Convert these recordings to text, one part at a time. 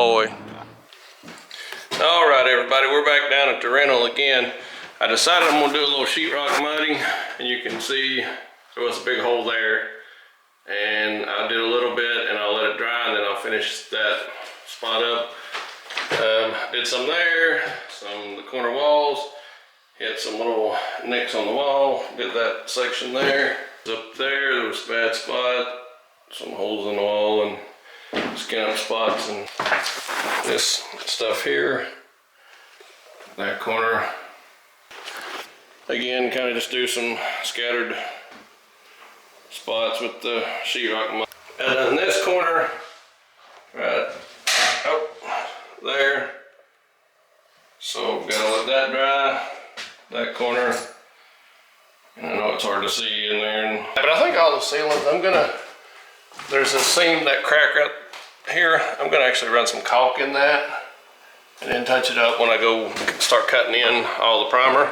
boy. All right, everybody, we're back down at the rental again. I decided I'm gonna do a little sheetrock mudding, and you can see there was a big hole there. And I did a little bit, and I'll let it dry, and then I'll finish that spot up. Did some there, some of the corner walls, hit some little nicks on the wall, did that section there. Up there was a bad spot, some holes in the wall and skin up spots, and this stuff here, that corner. Again, kind of just do some scattered spots with the sheetrock mud. And then this corner, right there. So gotta let that dry, that corner. And I know it's hard to see in there. But I think all the ceilings, there's a seam, that crack right here. I'm gonna actually run some caulk in that and then touch it up when I go start cutting in all the primer.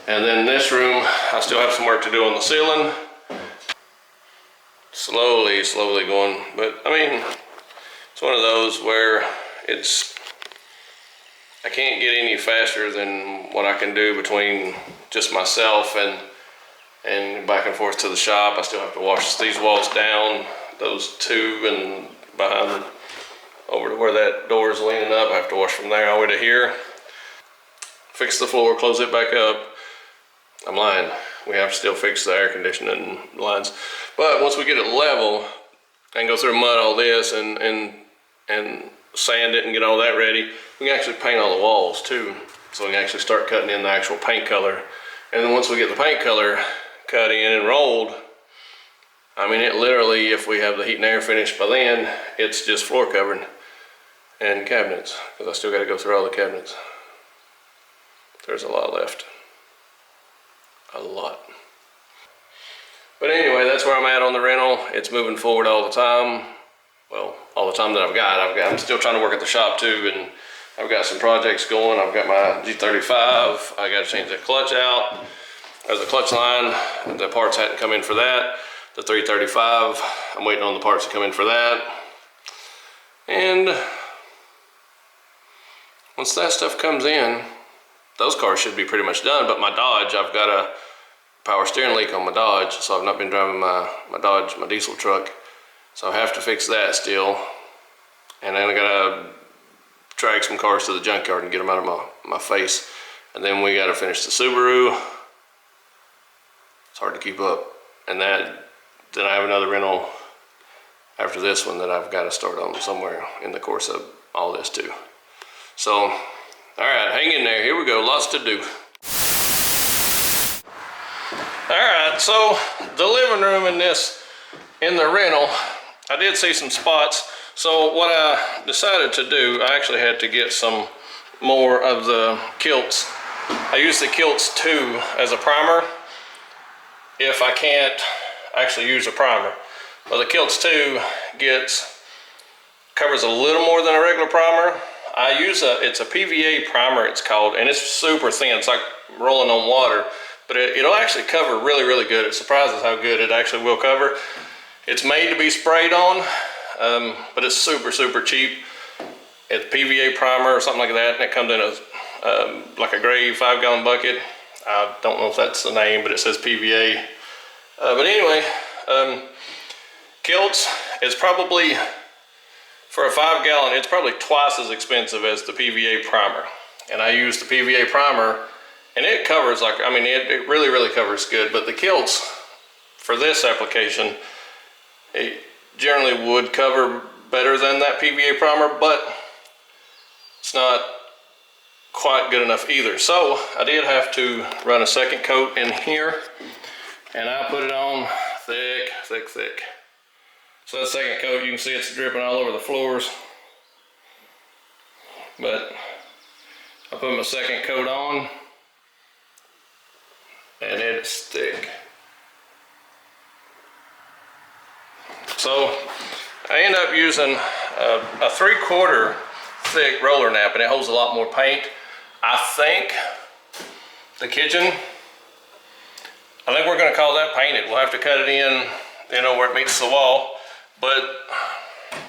And then this room, I still have some work to do on the ceiling. Slowly going, but I mean, it's one of those where I can't get any faster than what I can do between just myself and back and forth to the shop. I still have to wash these walls down, those two, and behind over to where that door is leaning up. I have to wash from there all the way to here. Fix the floor, close it back up. I'm lying. We have to still fix the air conditioning lines. But once we get it level and go through mud all this and sand it and get all that ready, we can actually paint all the walls too. So we can actually start cutting in the actual paint color. And then once we get the paint color cut in and rolled, I mean, it literally, if we have the heat and air finished by then, it's just floor covering and cabinets, because I still got to go through all the cabinets. There's a lot left. A lot. But anyway, that's where I'm at on the rental. It's moving forward all the time. Well, all the time that I'm still trying to work at the shop too, and I've got some projects going. I've got my G35. I got to change the clutch out. There's a clutch line. The parts hadn't come in for that. The 335, I'm waiting on the parts to come in for that. And once that stuff comes in, those cars should be pretty much done. But my Dodge, I've got a power steering leak on my Dodge, so I've not been driving my Dodge, my diesel truck. So I have to fix that still. And then I gotta drag some cars to the junkyard and get them out of my face. And then we gotta finish the Subaru. It's hard to keep up. And then I have another rental after this one that I've got to start on somewhere in the course of all this too. So, all right, hang in there. Here we go, lots to do. All right, so the living room in the rental, I did see some spots. So what I decided to do, I actually had to get some more of the kilts. I use the kilts 2 as a primer if I can't actually use a primer. Well, the kilts 2 covers a little more than a regular primer. I use it's a PVA primer, it's called, and it's super thin. It's like rolling on water, but it'll actually cover really, really good. It surprises how good it actually will cover. It's made to be sprayed on, but it's super, super cheap. It's PVA primer or something like that, and it comes in like a gray 5-gallon bucket. I don't know if that's the name, but it says PVA. But anyway, kilts is probably, for a 5-gallon, it's probably twice as expensive as the PVA primer. And I use the PVA primer, and it covers like, I mean, it really, really covers good. But the kilts, for this application, it generally would cover better than that PVA primer, but it's not quite good enough either. So I did have to run a second coat in here, and I put it on thick, thick, thick. So that second coat, you can see it's dripping all over the floors. But I put my second coat on, and it's thick. So I end up using a 3/4 thick roller nap, and it holds a lot more paint. I think the kitchen, I think we're going to call that painted. We'll have to cut it in, you know, where it meets the wall. But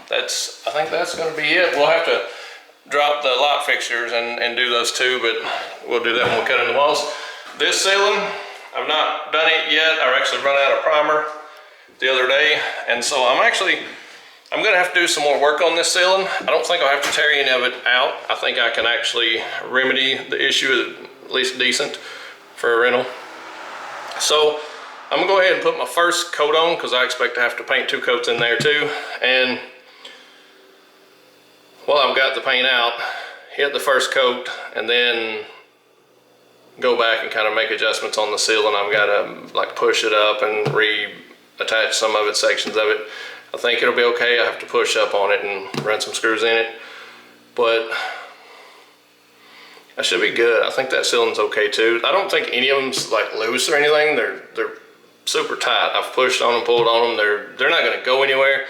I think that's going to be it. We'll have to drop the light fixtures and do those too, but we'll do that when we cut in the walls. This ceiling, I've not done it yet. I actually run out of primer the other day, and so I'm going to have to do some more work on this ceiling. I don't think I'll have to tear any of it out. I think I can actually remedy the issue at least decent for a rental. So I'm gonna go ahead and put my first coat on because I expect to have to paint 2 coats in there too. And while I've got the paint out, hit the first coat and then go back and kind of make adjustments on the ceiling. I've got to like push it up and reattach some of it, sections of it. I think it'll be okay. I have to push up on it and run some screws in it, but that should be good. I think that ceiling's okay too. I don't think any of them's like loose or anything. They're super tight. I've pushed on them, pulled on them. They're not going to go anywhere.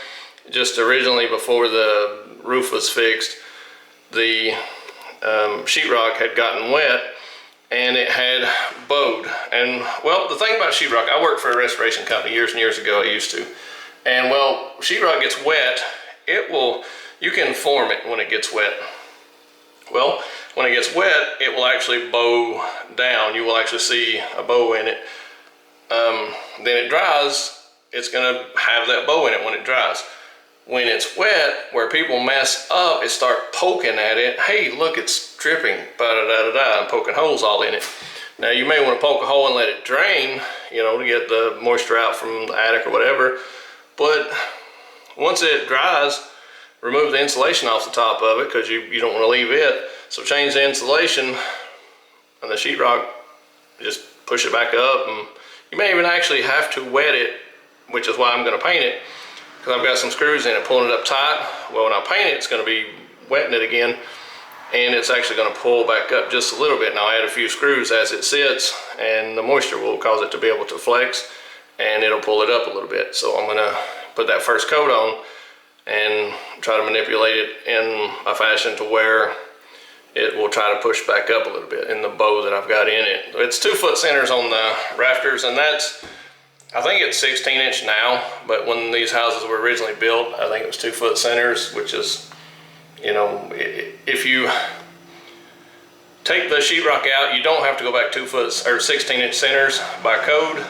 Just originally, before the roof was fixed, the sheetrock had gotten wet and it had bowed. And well, the thing about sheetrock, I worked for a restoration company years and years ago. I used to, and well, sheetrock gets wet. You can form it when it gets wet. Well, when it gets wet, it will actually bow down. You will actually see a bow in it. Then it dries, it's gonna have that bow in it when it dries. When it's wet, where people mess up is start poking at it. Hey, look, it's dripping, and poking holes all in it. Now you may want to poke a hole and let it drain, you know, to get the moisture out from the attic or whatever. But once it dries, remove the insulation off the top of it because you don't want to leave it. So change the insulation and the sheetrock, just push it back up, and you may even actually have to wet it, which is why I'm going to paint it, because I've got some screws in it pulling it up tight. Well, when I paint it, it's going to be wetting it again, and it's actually going to pull back up just a little bit. And I'll add a few screws as it sits, and the moisture will cause it to be able to flex, and it'll pull it up a little bit. So I'm going to put that first coat on and try to manipulate it in a fashion to where it will try to push back up a little bit in the bow that I've got in it. It's 2-foot centers on the rafters, and I think it's 16-inch now, but when these houses were originally built, I think it was 2-foot centers, which is, you know, if you take the sheetrock out, you don't have to go back 2-foot or 16-inch centers by code.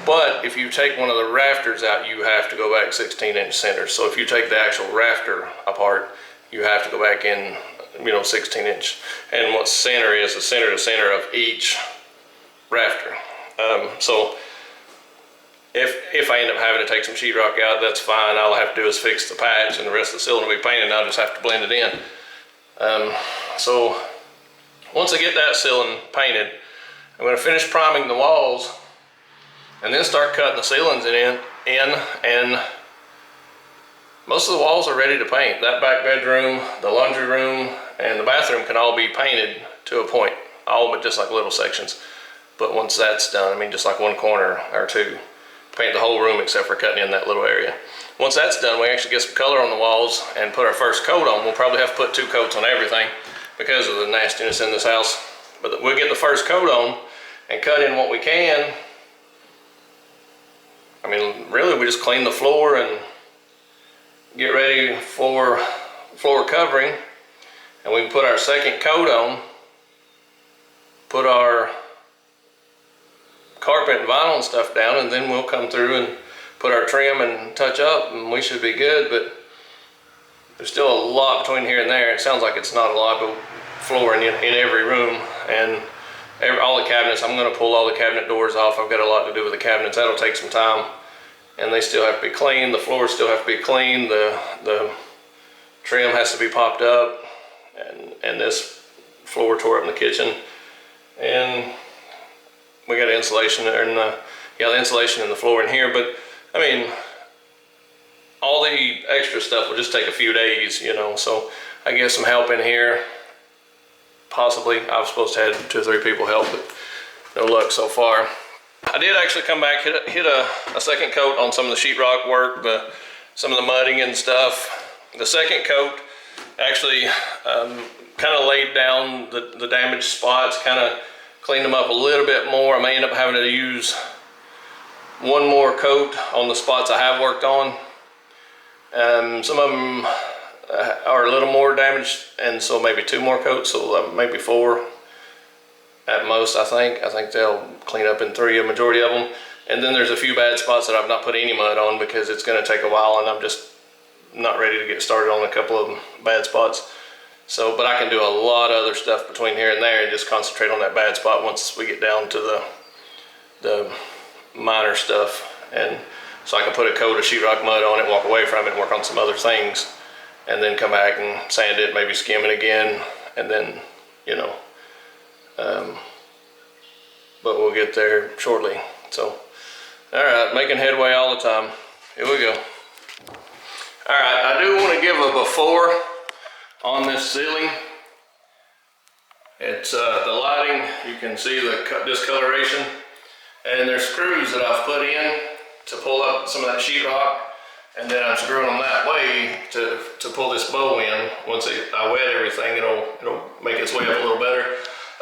But if you take one of the rafters out, you have to go back 16-inch centers. So if you take the actual rafter apart, you have to go back in, you know, 16-inch. And what center is the center to center of each rafter. So if I end up having to take some sheetrock out, that's fine. All I have to do is fix the patch, and the rest of the ceiling will be painted, and I'll just have to blend it in. So once I get that ceiling painted, I'm going to finish priming the walls and then start cutting the ceilings in, and most of the walls are ready to paint. That back bedroom, the laundry room, and the bathroom can all be painted to a point, all but just like little sections. But once that's done, I mean just like one corner or two, paint the whole room except for cutting in that little area. Once that's done, we actually get some color on the walls and put our first coat on. We'll probably have to put 2 coats on everything because of the nastiness in this house. But we'll get the first coat on and cut in what we can. I mean, really, we just clean the floor and get ready for floor covering, and we can put our second coat on, put our carpet and vinyl and stuff down, and then we'll come through and put our trim and touch up, and we should be good. But there's still a lot between here and there. It sounds like it's not a lot, but floor in every room, and all the cabinets. I'm going to pull all the cabinet doors off. I've got a lot to do with the cabinets. That'll take some time, and they still have to be cleaned. The floors still have to be cleaned. The trim has to be popped up, and this floor tore up in the kitchen, and we got insulation and the insulation in the floor in here. But I mean, all the extra stuff will just take a few days, you know. So I get some help in here. Possibly, I was supposed to have 2 or 3 people help, but no luck so far. I did actually come back, hit a second coat on some of the sheetrock work, some of the mudding and stuff. The second coat actually kind of laid down the damaged spots, kind of cleaned them up a little bit more. I may end up having to use one more coat on the spots I have worked on. Some of them are a little more damaged, and so maybe 2 more coats, so maybe 4 at most, I think. I think they'll clean up in 3, a majority of them. And then there's a few bad spots that I've not put any mud on because it's going to take a while, and I'm just not ready to get started on a couple of bad spots. So, but I can do a lot of other stuff between here and there and just concentrate on that bad spot once we get down to the minor stuff. And so I can put a coat of sheetrock mud on it, walk away from it, and work on some other things, and then come back and sand it, maybe skim it again, and then, you know, but we'll get there shortly. So, all right, making headway all the time. Here we go. All right, I do want to give a before on this ceiling. It's the lighting, you can see the discoloration, and there's screws that I've put in to pull up some of that sheetrock, and then I'm screwing them that way to pull this bow in. Once I wet everything, it'll make its way up a little better.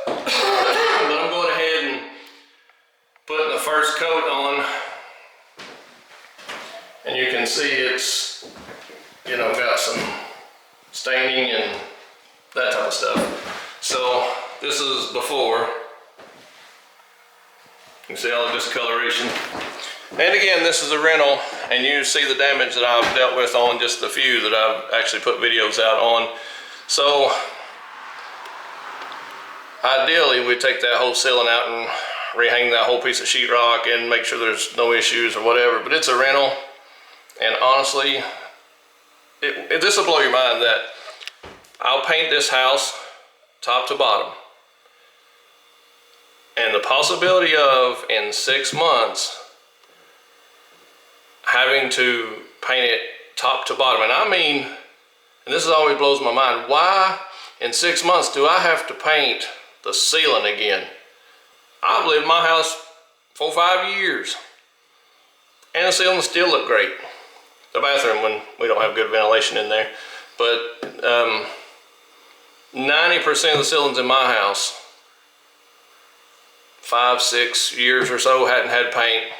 But I'm going ahead and putting the first coat on, and you can see it's, you know, got some staining and that type of stuff. So this is before. You can see all the discoloration. And again, this is a rental, and you see the damage that I've dealt with on just a few that I've actually put videos out on. So ideally, we take that whole ceiling out and rehang that whole piece of sheetrock and make sure there's no issues or whatever. But it's a rental, and honestly, this will blow your mind that I'll paint this house top to bottom, and the possibility of in 6 months having to paint it top to bottom. And I mean, and this always blows my mind, why in 6 months do I have to paint the ceiling again? I've lived in my house 4 or 5 years, and the ceiling still look great. The bathroom, when we don't have good ventilation in there, but 90% of the ceilings in my house, 5, 6 years or so, hadn't had paint.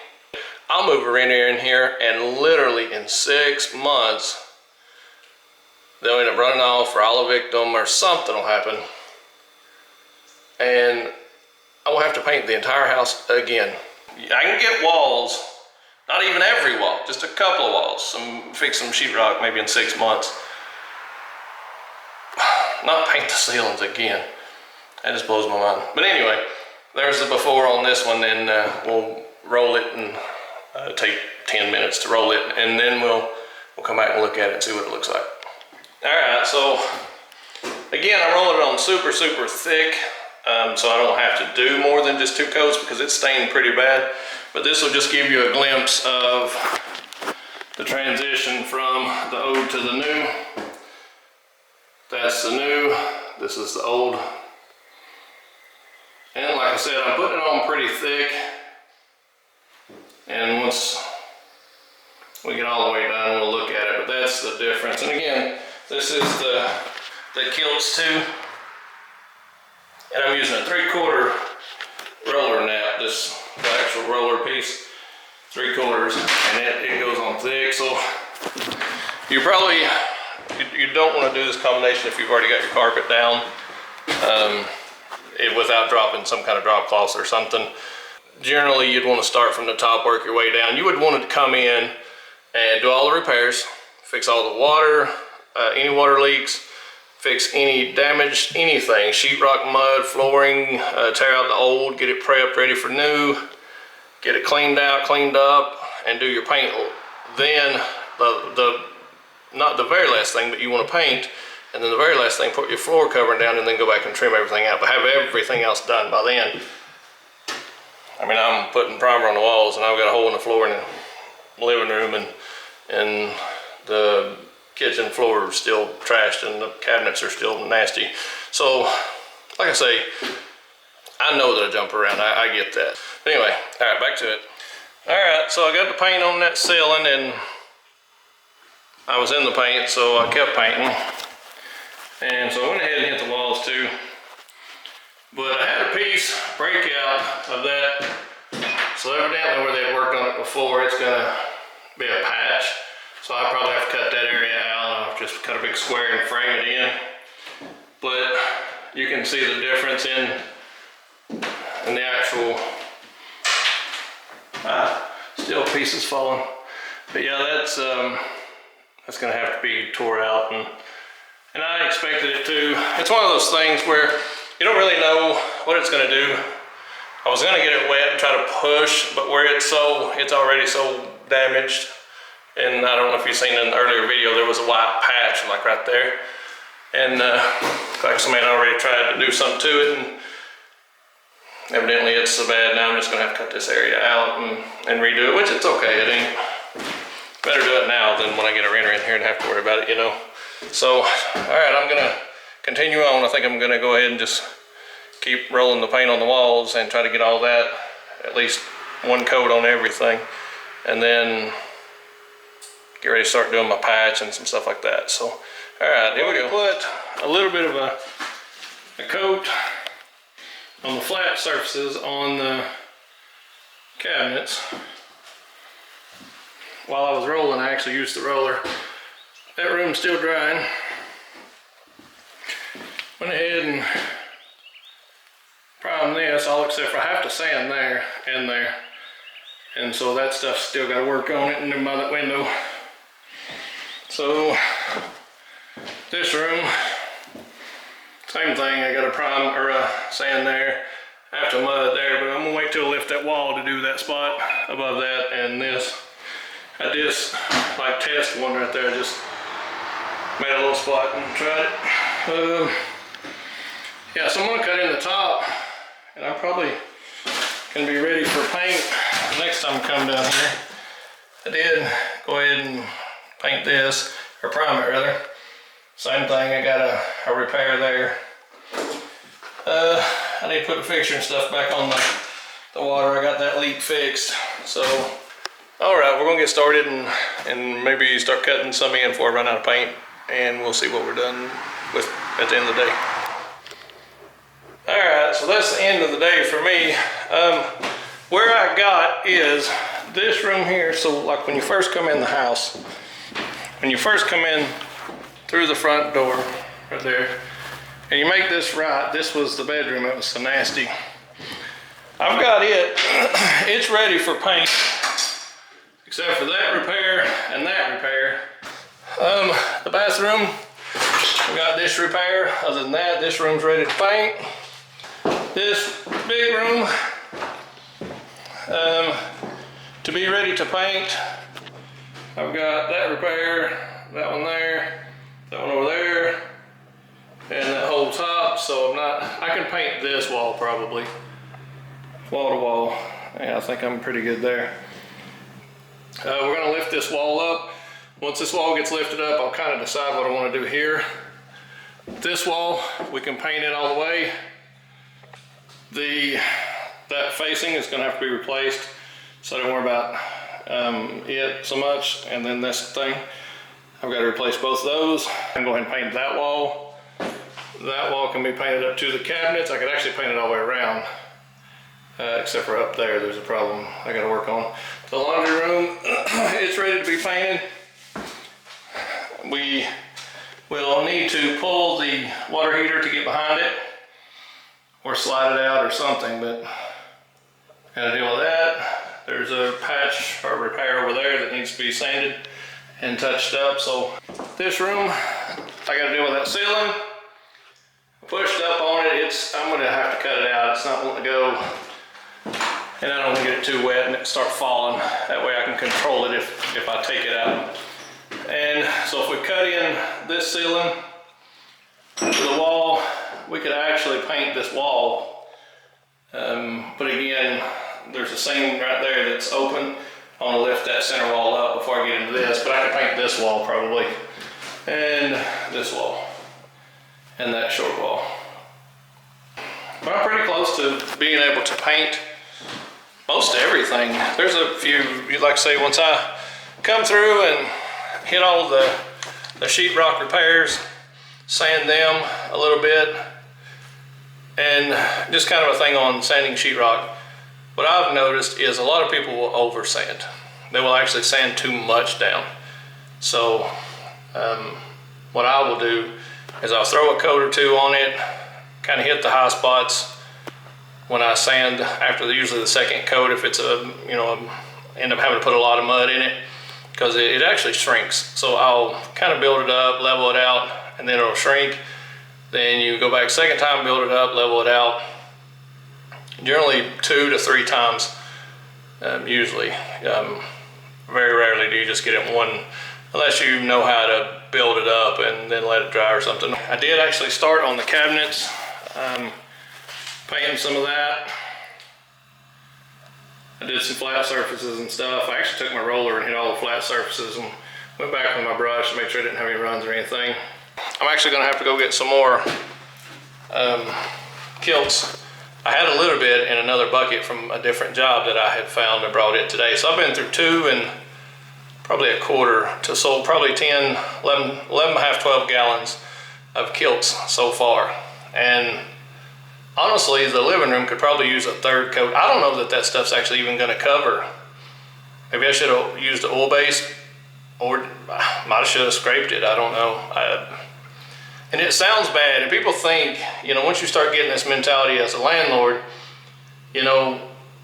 I'll move her in here, and literally in 6 months, they'll end up running off, or I'll evict them, or something will happen, and I will have to paint the entire house again. I can get walls, not even every wall, just a couple of walls, fix some sheetrock maybe in 6 months. Not paint the ceilings again. That just blows my mind. But anyway, there's the before on this one, and we'll roll it and take 10 minutes to roll it, and then we'll come back and look at it and see what it looks like. All right, so again, I'm rolling it on super, super thick, so I don't have to do more than just 2 coats because it's stained pretty bad. But this will just give you a glimpse of the transition from the old to the new. That's the new, this is the old. And like I said, I'm putting it on pretty thick. And once we get all the way done, we'll look at it, but that's the difference. And again, this is the kilts too. And I'm using a 3/4 roller nap, the actual roller piece, 3/4, and it goes on thick. So you probably, you don't want to do this combination if you've already got your carpet down without dropping some kind of drop cloths or something. Generally, you'd want to start from the top, work your way down. You would want it to come in and do all the repairs, fix all the water, any water leaks, fix any damaged anything, sheetrock, mud, flooring, tear out the old, get it prepped, ready for new, get it cleaned out, cleaned up, and do your paint. Then not the very last thing, but you want to paint, and then the very last thing, put your floor covering down, and then go back and trim everything out, but have everything else done by then. I mean, I'm putting primer on the walls, and I've got a hole in the floor in the living room, and the kitchen floor is still trashed, and the cabinets are still nasty. So, like I say, I know that I jump around, I get that. But anyway, all right, back to it. All right, so I got the paint on that ceiling, and I was in the paint, so I kept painting. And so I went ahead and hit the walls too. But I had a piece break out of that. So evidently where they'd worked on it before, it's gonna be a patch. So I probably have to cut that area out. I'll just cut a big square and frame it in. But you can see the difference in the actual, still pieces falling. But yeah, that's gonna have to be tore out, and I expected it to. It's one of those things where you don't really know what it's gonna do. I was gonna get it wet and try to push, but where it's already so damaged. And I don't know if you've seen in an earlier video, there was a white patch like right there. And like somebody already tried to do something to it, and evidently it's so bad now I'm just gonna have to cut this area out and redo it, which it's okay. It ain't better do it now than when I get a renter in here and have to worry about it, you know. So, all right, I'm gonna continue on. I think I'm gonna go ahead and just keep rolling the paint on the walls and try to get all that, at least one coat on everything, and then get ready to start doing my patch and some stuff like that. So, all right, here we go. Put a little bit of a coat on the flat surfaces on the cabinets. While I was rolling, I actually used the roller. That room's still drying. Went ahead and primed this, all except for I have to sand there and there. And so that stuff's still got to work on it and by that window. So this room, same thing. I got a prime or a sand there. I have to mud there, but I'm gonna wait till I lift that wall to do that spot above that. And this, I just like test one right there. Just made a little spot and tried it. Yeah, so I'm gonna cut in the top, and I probably can be ready for paint next time I come down here. I did go ahead and paint this, or prime it rather. Same thing, I got a repair there. I need to put the fixture and stuff back on the water. I got that leak fixed. So, all right, we're gonna get started and maybe start cutting some in before I run out of paint, and we'll see what we're done with at the end of the day. All right, so that's the end of the day for me. Where I got is this room here. So like when you first come in the house, when you first come in through the front door right there, and you make this right, this was the bedroom. It was so nasty. I've got it, it's ready for paint, except for that repair and that repair. The bathroom, we got this repair. Other than that, this room's ready to paint. This big room, to be ready to paint. I've got that repair, that one there, that one over there, and that whole top. So I can paint this wall probably, wall to wall. Yeah, I think I'm pretty good there. We're gonna lift this wall up. Once this wall gets lifted up, I'll kind of decide what I want to do here. This wall, we can paint it all the way. That facing is gonna have to be replaced, so don't worry about it so much. And then this thing, I've got to replace both of those. I'm going to go ahead and paint that wall. That wall can be painted up to the cabinets. I could actually paint it all the way around, except for up there, there's a problem I got to work on. The laundry room, it's ready to be painted. We will need to pull the water heater to get behind it, or slide it out or something, but gotta deal with that. There's a patch or repair over there that needs to be sanded and touched up. So this room, I gotta deal with that ceiling. Pushed up on it, I'm gonna have to cut it out. It's not wanting to go, and I don't want to get it too wet and it start falling. That way I can control it if I take it out. And so if we cut in this ceiling to the wall, we could actually paint this wall. But again, there's a seam right there that's open. I want to lift that center wall up before I get into this, but I could paint this wall probably, and this wall, and that short wall. But I'm pretty close to being able to paint most everything. There's a few, like I say, once I come through and hit all the sheetrock repairs, sand them a little bit, and just kind of a thing on sanding sheetrock. What I've noticed is a lot of people will over sand. They will actually sand too much down. So what I will do is I'll throw a coat or two on it, kind of hit the high spots when I sand after usually the second coat, if it's end up having to put a lot of mud in it, because it actually shrinks. So I'll kind of build it up, level it out, and then it'll shrink. Then you go back second time, build it up, level it out. Generally 2 to 3 times, usually. Very rarely do you just get it one, unless you know how to build it up and then let it dry or something. I did actually start on the cabinets, painting some of that. I did some flat surfaces and stuff. I actually took my roller and hit all the flat surfaces and went back with my brush to make sure I didn't have any runs or anything. I'm actually gonna have to go get some more kilts. I had a little bit in another bucket from a different job that I had found and brought it today. So I've been through 2 and probably a quarter to sold, probably 10, 11 and a half, 12 gallons of kilts so far. And honestly, the living room could probably use a 3rd coat. I don't know that stuff's actually even gonna cover. Maybe I should have used the oil base, or might have scraped it, I don't know. And it sounds bad, and people think, once you start getting this mentality as a landlord,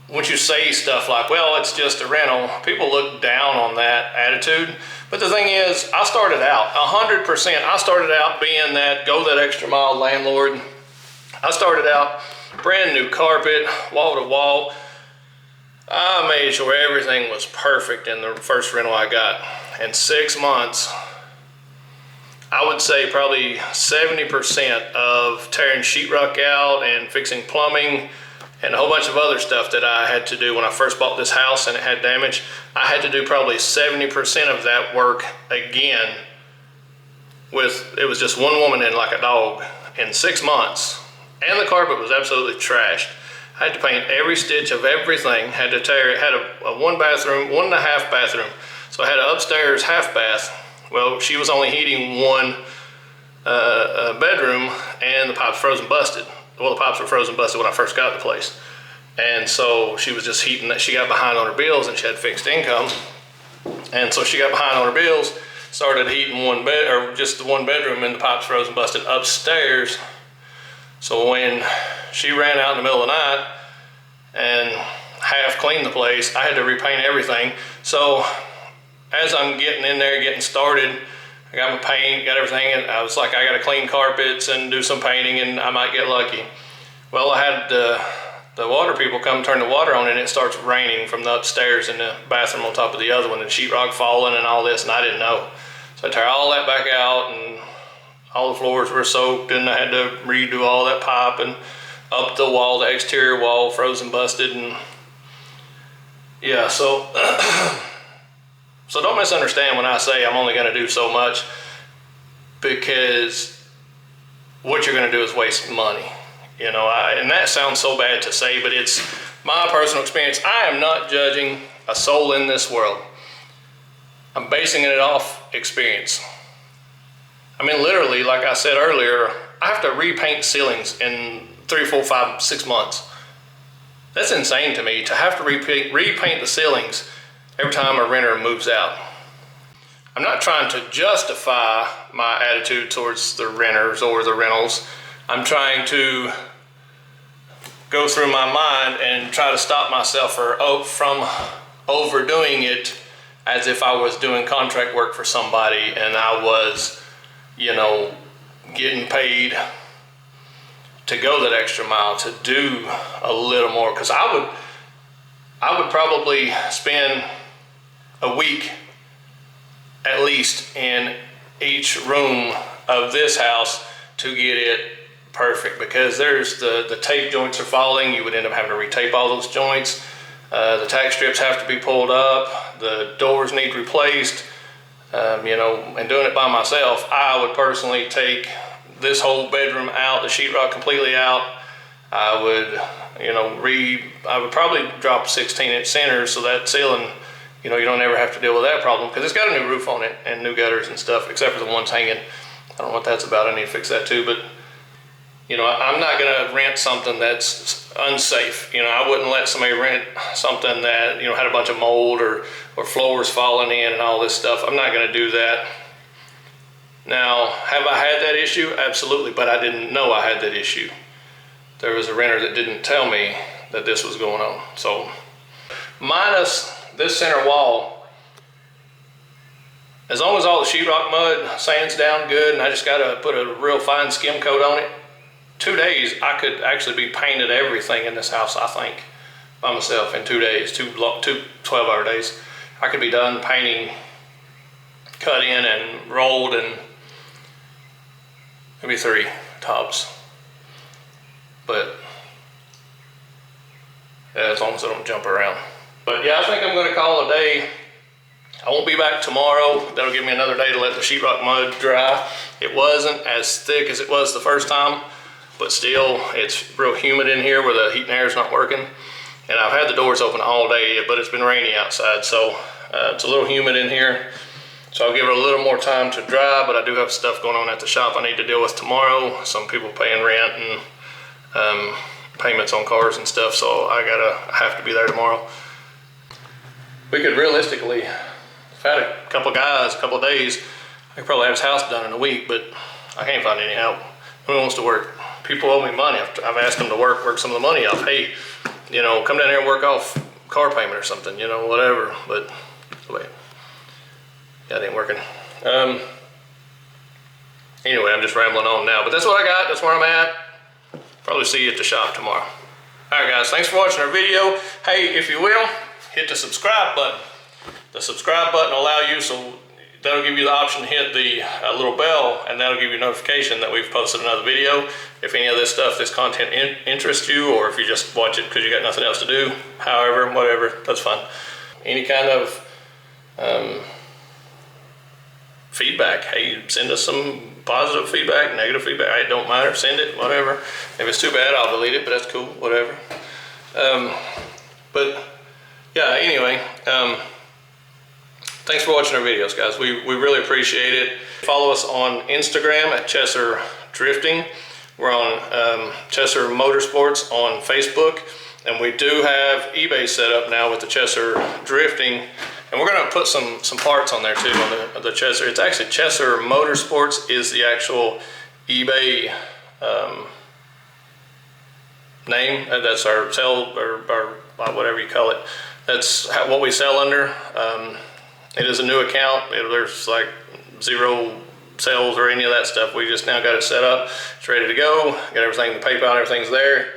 once you say stuff like, well, it's just a rental, people look down on that attitude. But the thing is, I started out 100%. I started out being that go that extra mile landlord. I started out brand new carpet, wall to wall. I made sure everything was perfect in the first rental I got. In 6 months, I would say probably 70% of tearing sheetrock out and fixing plumbing and a whole bunch of other stuff that I had to do when I first bought this house and it had damage. I had to do probably 70% of that work again it was just one woman and like a dog in 6 months. And the carpet was absolutely trashed. I had to paint every stitch of everything, had to tear it, had a 1 bathroom, 1.5 bathroom. So I had an upstairs half bath. Well, she was only heating one bedroom and the pipes frozen busted. Well, the pipes were frozen busted when I first got the place. And so she was just heating that. She got behind on her bills and she had fixed income. And so she got behind on her bills, started heating just the 1 bedroom and the pipes frozen busted upstairs. So when she ran out in the middle of the night and half cleaned the place, I had to repaint everything. So as I'm getting in there, getting started, I got my paint, got everything, and I was like, I gotta clean carpets and do some painting and I might get lucky. Well, I had the water people come turn the water on and it starts raining from the upstairs in the bathroom on top of the other one, and sheetrock falling and all this, and I didn't know. So I tear all that back out and all the floors were soaked and I had to redo all that pipe and up the wall, the exterior wall, frozen busted, and yeah, so so don't misunderstand when I say I'm only gonna do so much, because what you're gonna do is waste money. And that sounds so bad to say, but it's my personal experience. I am not judging a soul in this world. I'm basing it off experience. I mean, literally, like I said earlier, I have to repaint ceilings in 3, 4, 5, 6 months. That's insane to me, to have to repaint the ceilings every time a renter moves out. I'm not trying to justify my attitude towards the renters or the rentals. I'm trying to go through my mind and try to stop myself from overdoing it as if I was doing contract work for somebody and I was, getting paid to go that extra mile, to do a little more. Because I would probably spend a week at least in each room of this house to get it perfect, because there's the tape joints are falling. You would end up having to retape all those joints. The tack strips have to be pulled up. The doors need replaced. And doing it by myself, I would personally take this whole bedroom out, the sheetrock completely out. I would probably drop 16-inch centers so that ceiling, you don't ever have to deal with that problem, because it's got a new roof on it and new gutters and stuff, except for the ones hanging. I don't know what that's about. I need to fix that too. But I'm not gonna rent something that's unsafe. You know, I wouldn't let somebody rent something that, you know, had a bunch of mold or floors falling in and all this stuff. I'm not gonna do that. Now, have I had that issue? Absolutely, but I didn't know I had that issue. There was a renter that didn't tell me that this was going on. So, minus this center wall, as long as all the sheetrock mud sands down good and I just gotta put a real fine skim coat on it, 2 days I could actually be painted everything in this house, I think, by myself in 2 days, two 12-hour days. I could be done painting, cut in and rolled, and maybe 3 tops. But yeah, as long as I don't jump around. But yeah, I think I'm gonna call it a day. I won't be back tomorrow. That'll give me another day to let the sheetrock mud dry. It wasn't as thick as it was the first time, but still, it's real humid in here where the heat and air is not working. And I've had the doors open all day, but it's been rainy outside, so it's a little humid in here. So I'll give it a little more time to dry, but I do have stuff going on at the shop I need to deal with tomorrow. Some people paying rent and payments on cars and stuff, so I have to be there tomorrow. We could realistically, if I had a couple guys, a couple of days, I could probably have his house done in a week, but I can't find any help. Who wants to work? People owe me money. I've asked them to work some of the money off. Hey, you know, come down here and work off car payment or something, you know, whatever. But wait, yeah, it ain't working. Anyway, I'm just rambling on now, but that's what I got. That's where I'm at. Probably see you at the shop tomorrow. All right, guys, thanks for watching our video. Hey, if you will, hit the subscribe button. The subscribe button will allow you, so that'll give you the option to hit the little bell, and that'll give you a notification that we've posted another video. If any of this stuff, this content interests you, or if you just watch it because you got nothing else to do, however, whatever, that's fine. Any kind of feedback, hey, send us some positive feedback, negative feedback, it don't matter, send it, whatever. If it's too bad, I'll delete it, but that's cool, whatever. But yeah, anyway, thanks for watching our videos, guys. We really appreciate it. Follow us on Instagram at Chesser Drifting. We're on Chesser Motorsports on Facebook, and we do have eBay set up now with the Chesser Drifting, and we're gonna put some parts on there too on the Chesser. It's actually Chesser Motorsports is the actual eBay name. That's our sell or whatever you call it. That's what we sell under. It is a new account. There's like 0 sales or any of that stuff. We just now got it set up. It's ready to go. Got everything, the PayPal, everything's there.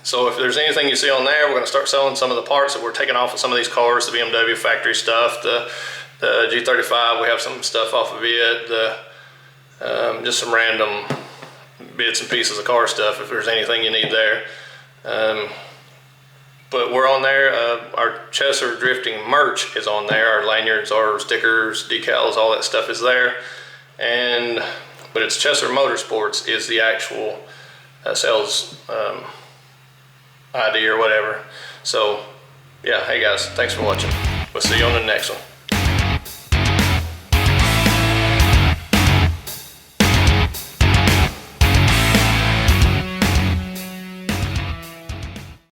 So if there's anything you see on there, we're gonna start selling some of the parts that we're taking off of some of these cars, the BMW factory stuff, the G35, we have some stuff off of it, just some random bits and pieces of car stuff if there's anything you need there. But we're on there. Our Chesser Drifting merch is on there. Our lanyards, our stickers, decals, all that stuff is there. But it's Chesser Motorsports is the actual sales ID or whatever. So yeah, hey guys, thanks for watching. We'll see you on the next one.